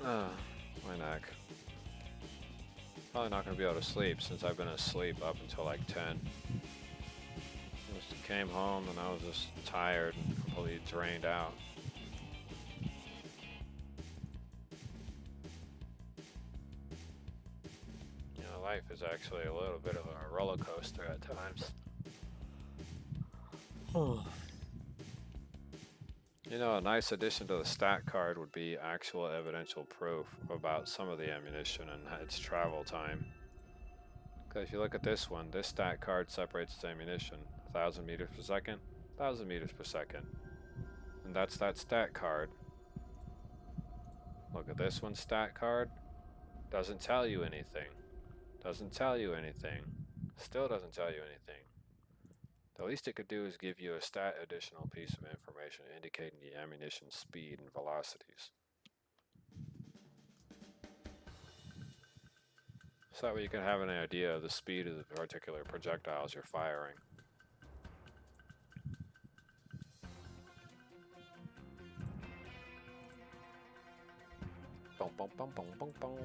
Ah, my neck. Probably not gonna be able to sleep since I've been asleep up until like 10. Just came home and I was just tired and completely drained out. Life is actually a little bit of a roller coaster at times. You know, a nice addition to the stat card would be actual evidential proof about some of the ammunition and its travel time. Because if you look at this one, this stat card separates its ammunition 1,000 meters per second, 1,000 meters per second. And that's that stat card. Look at this one, stat card. Doesn't tell you anything. Doesn't tell you anything. Still doesn't tell you anything. The least it could do is give you a stat additional piece of information indicating the ammunition speed and velocities. So that way you can have an idea of the speed of the particular projectiles you're firing. Boom, boom, boom, boom, boom, boom.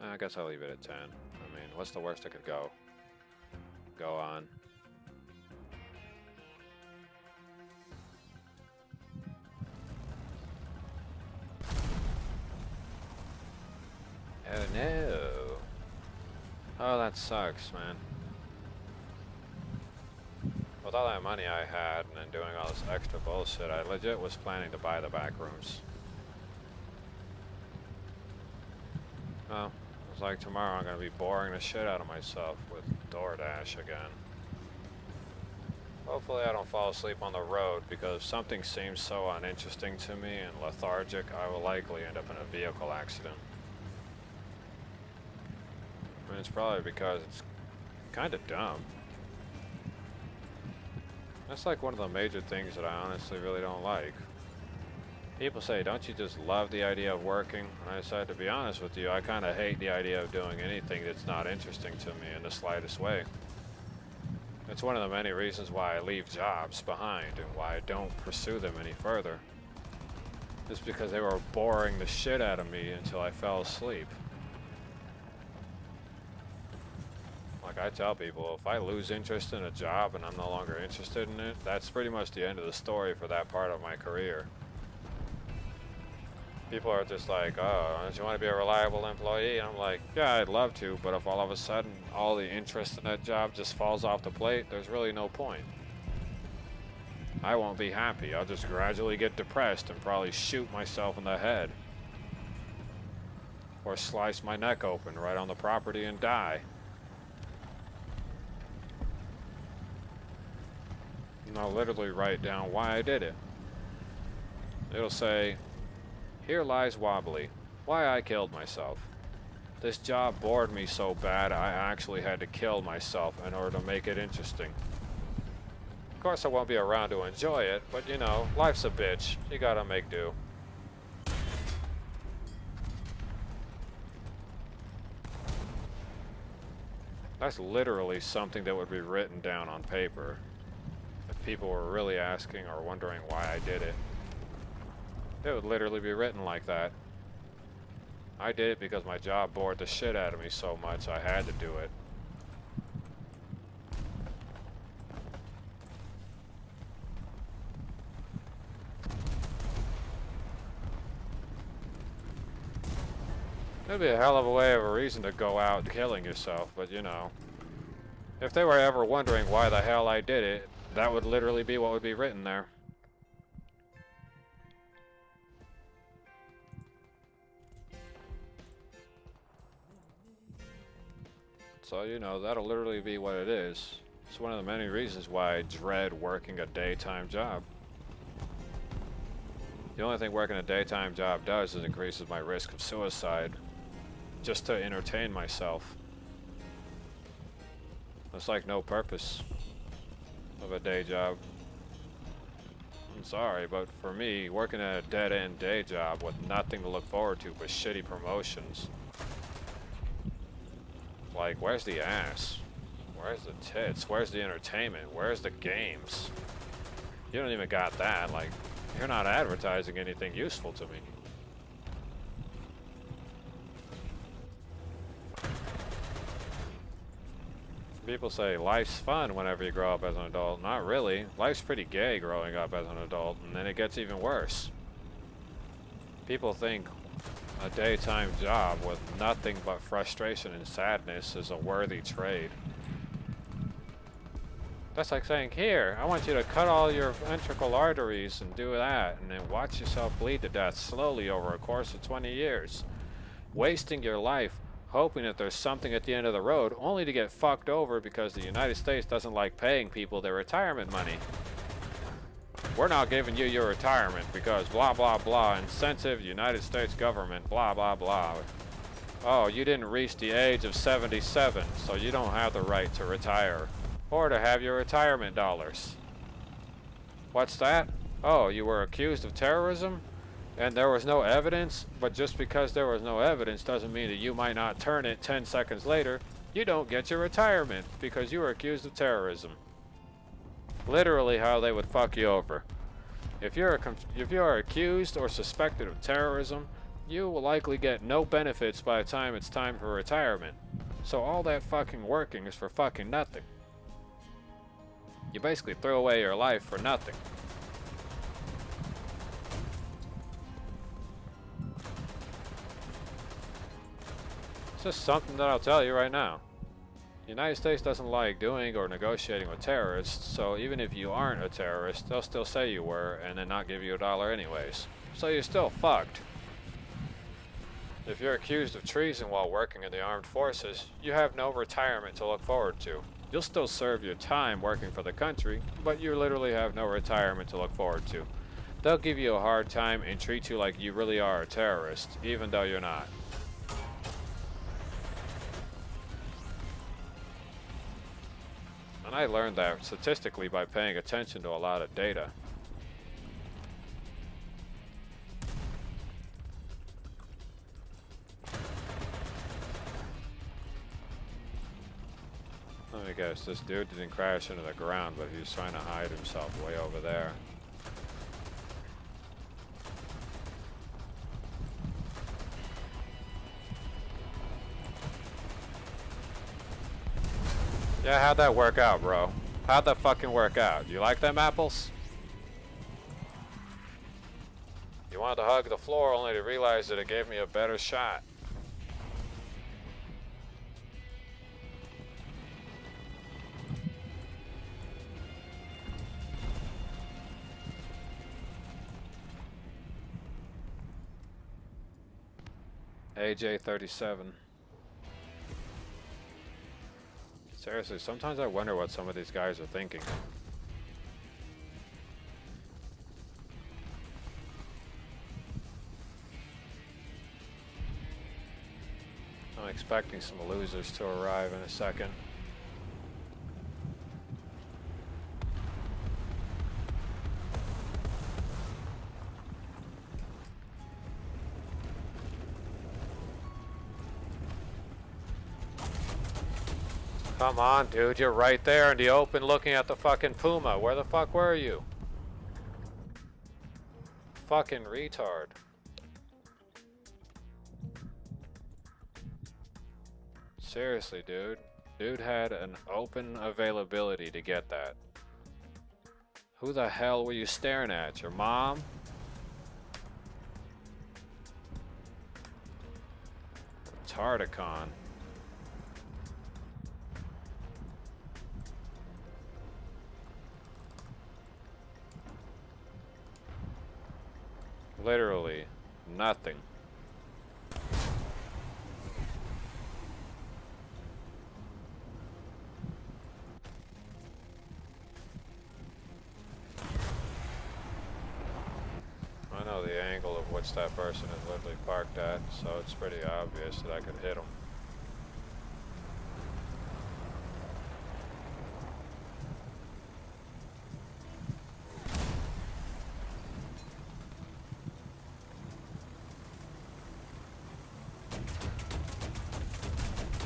I guess I'll leave it at 10. I mean, what's the worst it could go on? Oh no. Oh, that sucks, man. With all that money I had and then doing all this extra bullshit, I legit was planning to buy the back rooms. Well, it's like tomorrow I'm gonna be boring the shit out of myself with DoorDash again. Hopefully I don't fall asleep on the road, because if something seems so uninteresting to me and lethargic, I will likely end up in a vehicle accident. I mean, it's probably because it's kind of dumb. That's like one of the major things that I honestly really don't like. People say, don't you just love the idea of working? And I said, to be honest with you, I kind of hate the idea of doing anything that's not interesting to me in the slightest way. It's one of the many reasons why I leave jobs behind and why I don't pursue them any further. It's because they were boring the shit out of me until I fell asleep. Like I tell people, if I lose interest in a job and I'm no longer interested in it, that's pretty much the end of the story for that part of my career. People are just like, oh, don't you want to be a reliable employee? And I'm like, yeah, I'd love to, but if all of a sudden all the interest in that job just falls off the plate, there's really no point. I won't be happy. I'll just gradually get depressed and probably shoot myself in the head. Or slice my neck open right on the property and die. And I'll literally write down why I did it. It'll say, here lies Wobbly, why I killed myself. This job bored me so bad I actually had to kill myself in order to make it interesting. Of course I won't be around to enjoy it, but you know, life's a bitch. You gotta make do. That's literally something that would be written down on paper if people were really asking or wondering why I did it. It would literally be written like that. I did it because my job bored the shit out of me so much I had to do it. It'd be a hell of a way of a reason to go out killing yourself, but you know. If they were ever wondering why the hell I did it, that would literally be what would be written there. So, you know, that'll literally be what it is. It's one of the many reasons why I dread working a daytime job. The only thing working a daytime job does is increases my risk of suicide, just to entertain myself. It's like no purpose of a day job. I'm sorry, but for me, working at a dead-end day job with nothing to look forward to but shitty promotions. Like, where's the ass? Where's the tits? Where's the entertainment? Where's the games? You don't even got that. Like, you're not advertising anything useful to me. People say life's fun whenever you grow up as an adult. Not really. Life's pretty gay growing up as an adult, and then it gets even worse. People think a daytime job with nothing but frustration and sadness is a worthy trade. That's like saying, here, I want you to cut all your ventricle arteries and do that, and then watch yourself bleed to death slowly over a course of 20 years. Wasting your life hoping that there's something at the end of the road, only to get fucked over because the United States doesn't like paying people their retirement money. We're not giving you your retirement because blah, blah, blah, incentive, United States government, blah, blah, blah. Oh, you didn't reach the age of 77, so you don't have the right to retire or to have your retirement dollars. What's that? Oh, you were accused of terrorism and there was no evidence, but just because there was no evidence doesn't mean that you might not turn it 10 seconds later. You don't get your retirement because you were accused of terrorism. Literally how they would fuck you over. If you're accused or suspected of terrorism, you will likely get no benefits by the time it's time for retirement. So all that fucking working is for fucking nothing. You basically throw away your life for nothing. It's just something that I'll tell you right now. The United States doesn't like doing or negotiating with terrorists, so even if you aren't a terrorist, they'll still say you were and then not give you $1 anyways. So you're still fucked. If you're accused of treason while working in the armed forces, you have no retirement to look forward to. You'll still serve your time working for the country, but you literally have no retirement to look forward to. They'll give you a hard time and treat you like you really are a terrorist, even though you're not. And I learned that statistically by paying attention to a lot of data. Let me guess, this dude didn't crash into the ground, but he was trying to hide himself way over there. Yeah, how'd that work out, bro? How'd that fucking work out? You like them apples? You wanted to hug the floor only to realize that it gave me a better shot. AJ-37. Seriously, sometimes I wonder what some of these guys are thinking. I'm expecting some losers to arrive in a second. Come on, dude, you're right there in the open looking at the fucking Puma. Where the fuck were you? Fucking retard. Seriously, dude. Dude had an open availability to get that. Who the hell were you staring at? Your mom? Tardicon. Literally nothing. I know the angle of which that person is literally parked at, so it's pretty obvious that I could hit him.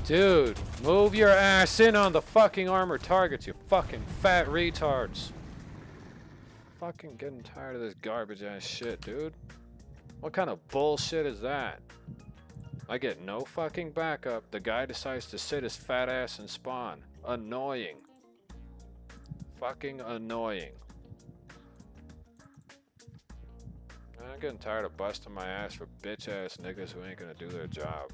Dude, move your ass in on the fucking armored targets, you fucking fat retards. Fucking getting tired of this garbage ass shit, dude. What kind of bullshit is that? I get no fucking backup. The guy decides to sit his fat ass and spawn. Annoying. Fucking annoying. I'm getting tired of busting my ass for bitch ass niggas who ain't gonna do their job.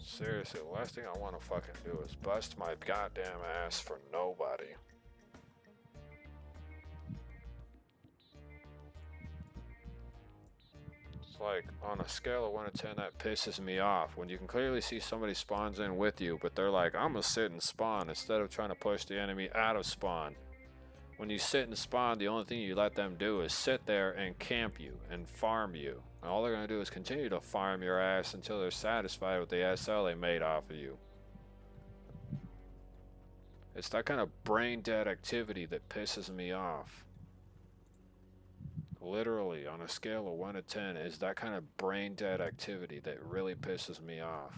Seriously, the last thing I want to fucking do is bust my goddamn ass for nobody. It's like, on a scale of 1 to 10, that pisses me off. When you can clearly see somebody spawns in with you, but they're like, I'm gonna sit and spawn, instead of trying to push the enemy out of spawn. When you sit and spawn, the only thing you let them do is sit there and camp you and farm you. And all they're going to do is continue to farm your ass until they're satisfied with the SL they made off of you. It's that kind of brain dead activity that pisses me off. Literally, on a scale of 1 to 10, is that kind of brain dead activity that really pisses me off.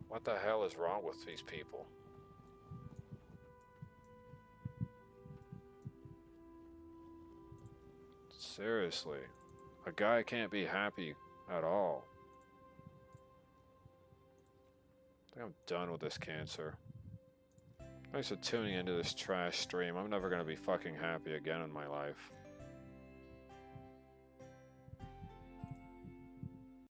What the hell is wrong with these people? Seriously, a guy can't be happy at all. I think I'm done with this cancer. Thanks for tuning into this trash stream. I'm never gonna be fucking happy again in my life.